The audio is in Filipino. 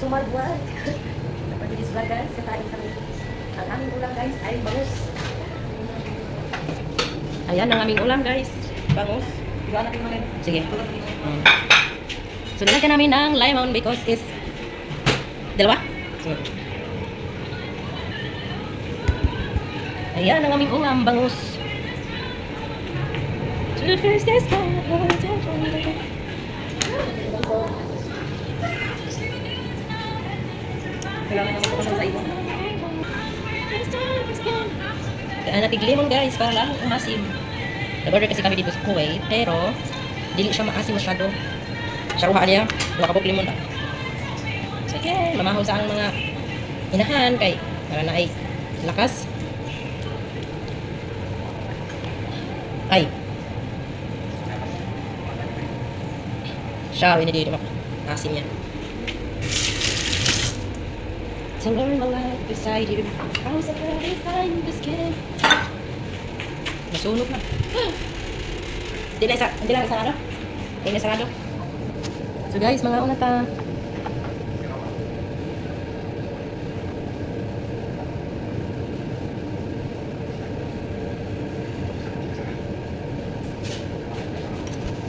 sumalbuan. Sa pag-release vlog guys, kakain kami. Ang aming ulam guys ay bangus. Ayan ang aming ulam guys. Bangus. Iwan natin mga rin. Sige. So, nilagyan namin ng lemon because is dalawa. Ayan ang aming ulam, bangus. Kailangan naman ito sa ibon. Kaya natig lemon guys, para lang umasim. Nag-order kasi kami dito sa Kuwait, pero dili siya maasim masyado. Saruhaan niya, dua kabok lemon na. Sige, mamahol sa ang mga inahan kay para na ay lakas. Ay. Siya, hindi dito asim yan. To learn my life beside you. I was a very fine biscuit. Nasunog na. Hindi lang sarado. Hindi na sarado. So guys, mga una ta.